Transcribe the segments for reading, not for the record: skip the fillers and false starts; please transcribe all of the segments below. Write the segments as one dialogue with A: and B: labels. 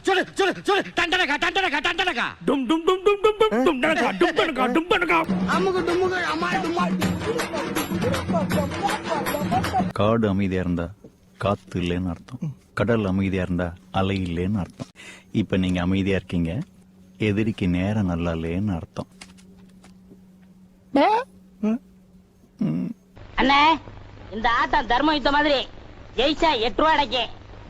A: சொல்லு சொல்லு சொல்லு டண்டனகா டண்டனகா டண்டனகா
B: டும் டும் டும் டும் டும் டும் டும் டனகா டும் டனகா டும் டனகா
A: அமுகு டுமுகு அமால் டுமால்.
C: காடு அமைதியா இருந்தா காத்து இல்லைன்னு அர்த்தம், கடல் அமைதியா இருந்தா அலை இல்லைன்னு அர்த்தம். இப்ப நீங்க அமைதியா இருக்கீங்க, எதிரிக்கு நேரம் நல்லா இல்லைன்னு அர்த்தம்.
D: அண்ணே, இந்த ஆட்டம் தர்ம யுத்த மாதிரி ஜெயிச்சா 8 ரூபாய் அடைக்கு.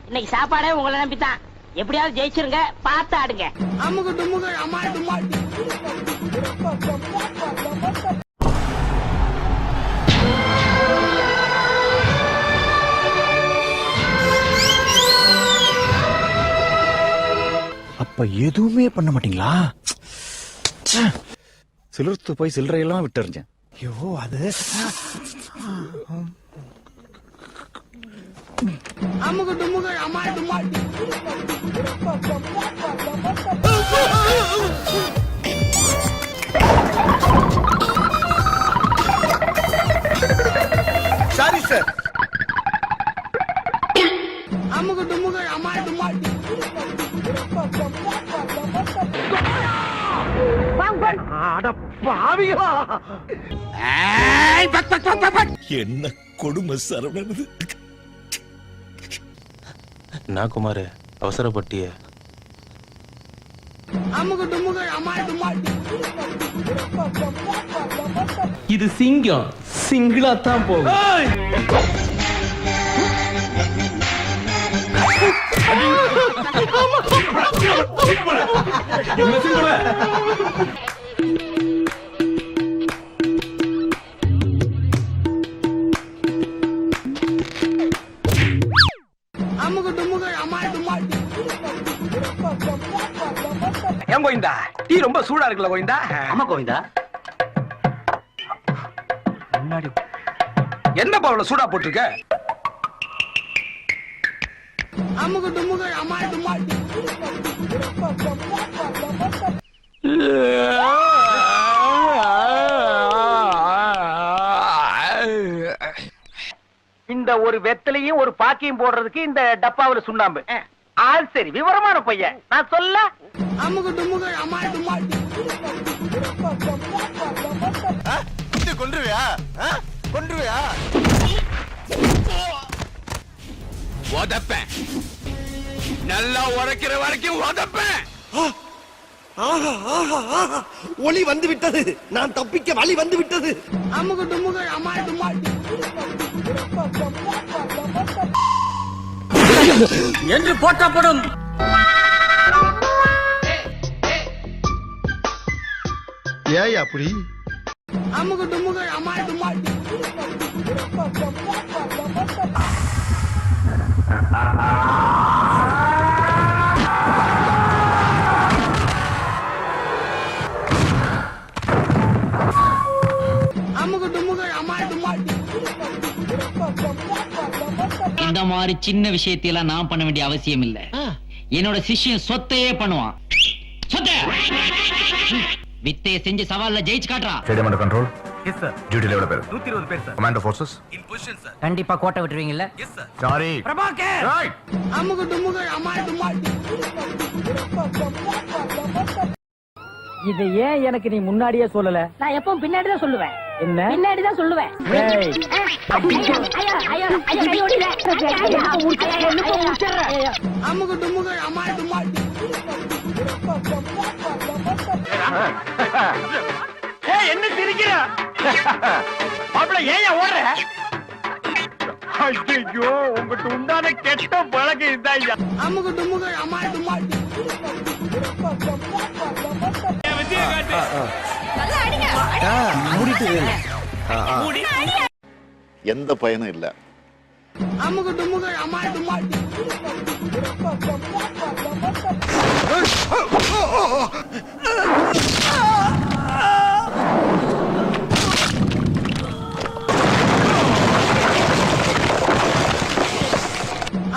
D: இன்னைக்கு சாப்பாடே உங்களை நம்பித்தான். எப்படியாவது ஜெயிச்சிருங்க, பார்த்து ஆடுங்க.
A: அமுகு டுமுகு அமால் டுமால்.
C: அப்ப எதுவுமே பண்ண மாட்டீங்களா? சிலர்த்து போய் சில்லறையெல்லாம் விட்டுறிஞ்சேன்.
B: ஐயோ, அது
A: அமுகு டுமுகு அமால் டுமால்.
B: Sorry sir.
A: அமுகு டுமுகு அமால் டுமால்.
B: அட பாவிகளா!
E: என்ன கொடுமை சரவணது.
F: நான் குமார் அவசரப்பட்டிய.
A: அமுகு டுமுகு அமால் டுமால்.
G: இது சிங்கம் சிங்கிளா தான் போகும்.
A: அமுகு டுமுகு அமால் டுமால்.
B: ஏன் கோவிந்தா, டீ ரொம்ப சூடா இருக்குல்ல கோவிந்தா?
G: ஆமா கோவிந்தா.
B: முன்னாடி என்னப்பா அவ்வளவு சூடா போட்டிருக்க?
A: அமுகு டுமுகு அமால் டுமால்.
G: இந்த ஒரு வெத்தலையும் ஒரு பாக்கியும் போடுறதுக்கு இந்த டப்பாவுல சுண்ணாம்பு. ஆள் சரி, விவரமான பையன். நான் சொல்ல.
A: அமுகு டுமுகு அமால் டுமால்.
E: கொன்றுவியா கொன்றுவியா? உதப்பேன், நல்லா உரைக்கிற வரைக்கும் உதப்பேன்.
B: ஒளி வந்து விட்டது, நான் தப்பிக்க வழி வந்து விட்டது.
A: அமுகு டுமுகு அமால் டுமால்.
G: என்று போற்றப்படும்
E: ஏய் அப்படி
A: அமுகு டுமுகு அமால் டுமால். அமுகு டுமுகு அமால் டுமால்.
H: இந்த மாதிரி சின்ன விஷயத்தையெல்லாம் நான் பண்ண வேண்டிய அவசியம் இல்ல. என்னோட சிஷ்யன் சொத்தையே பண்ணுவான். சொத்தை வித்தைய செஞ்சு சவால்ல ஜெயிச்சு காட்டுறா.
F: Stadium under control.
G: Yes sir.
F: டியூட்டில எவ்வளவு பேர்?
G: 120 பேர் சார்.
F: Commando forces
G: in position sir.
H: கண்டிப்பா கோட்டை விட்டுருவீங்கல்ல?
G: Yes sir.
F: Sorry
G: Prabhakar.
F: Right.
A: அமுகு டுமுகு அமால் டுமால்.
G: இது ஏன் எனக்கு நீ முன்னாடியே சொல்லல?
D: நான் எப்பவும் பின்னாடி தான் சொல்லுவேன்.
G: என்ன?
D: பின்னாடி தான் சொல்லுவேன்.
G: ஏய்,
A: அமுகு டுமுகு அமால் டுமால்.
G: ஏய், என்ன சிரிக்கிற? மாப்பிள ஏன் ஓடுற? ஐயோ, உங்ககிட்ட உண்டான கெட்ட பழக்கம் இதான்.
A: அமுகு டுமுகு அமால் டுமால்.
I: எந்த பயனும் இல்ல.
A: அமுகு டுமுகு அமால் டுமால்.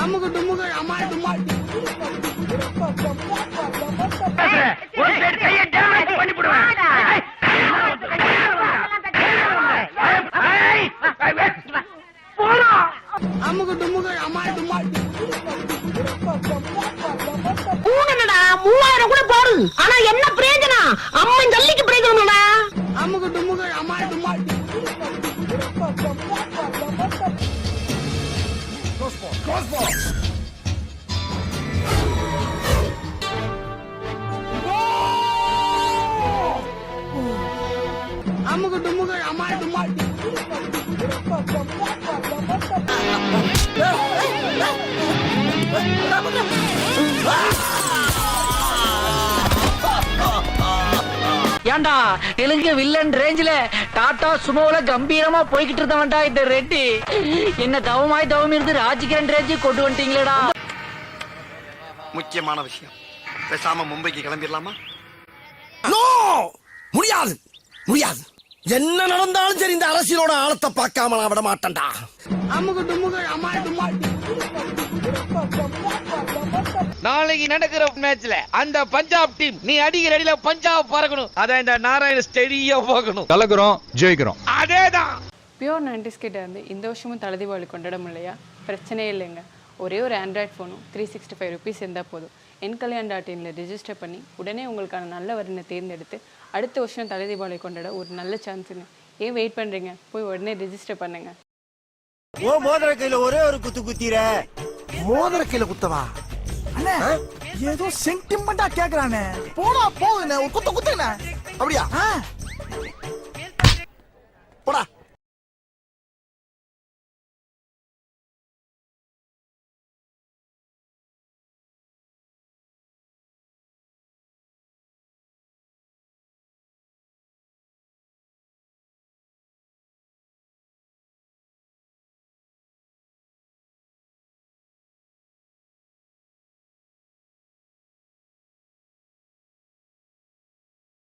A: அமுகு டுமுகு அமால் டுமால். அமுகு டுமுகு அமால் டுமால். அம்மன் ஆனா என்ன பிரயோஜனம் அம்மன் ஜல்லிக்கு பிரயோஜனம்டா அம்முக்கு டும்முக்கு அம்மாள் டும்மாள் அம்முக்கு டும்முக்கு அம்மாள் டும்மாள்
G: ஏண்டா தெலுங்கு வில்லன் ரேஞ்சில டாடா சுமோல கம்பீரமா போய்கிட்டு இருந்தவன்டா இந்த ரெட்டி என்ன தவமாய் தவம் இருந்து ராஜகிரண் ரேஞ்சி கொண்டு வந்துட்டீங்களேடா.
B: முக்கியமான விஷயம், பேசாம மும்பைக்கு கிளம்பிடலாமா?
E: முடியாது முடியாது. என்ன நடந்தாலும் சரி, இந்த அரசியலோட ஆழத்தை பார்க்காம நான் விட மாட்டேன்டா.
A: அம்முக்கு டும்முக்கு அம்மாள் டும்மாள்
G: நாளைக்கு நடக்கிற மேட்ச்ல அந்த பஞ்சாப் டீம் நீ அடிக்கிற அடியில பஞ்சாப் பறக்கணும். அதான் இந்த நாராயண ஸ்டெடியா போகணும்.
E: கலக்குறோம், ஜெயிக்கிறோம்.
G: அதேதான்.
J: பியூர் 90s கிட்ட இருந்து இந்த வருஷமும் தலை தீபாவளி கொண்டாட முடியலையா? பிரச்சனையே இல்லைங்க. ஒரே ஒரு ஆண்ட்ராய்ட் ஃபோனும் 365 ருபீஸ் இருந்தால் போதும். NKalyan.in ரெஜிஸ்டர் பண்ணி உடனே உங்களுக்கான நல்ல வரனை தேர்ந்தெடுத்து அடுத்த வருஷம் தலை தீபாவளி கொண்டாட ஒரு நல்ல சான்ஸுங்க. ஏன் வெயிட் பண்ணுறீங்க? போய் உடனே ரெஜிஸ்டர் பண்ணுங்க.
B: ஓ மோதிர கையில ஒரே ஒரு குத்து குத்திர.
E: மோதிர கையில குத்தவா? அண்ணே ஏதோ சென்டிமெண்டா கேக்குறானே. போடா போகுனே, ஒரு குத்து குத்துனே. அப்படியா? போடா.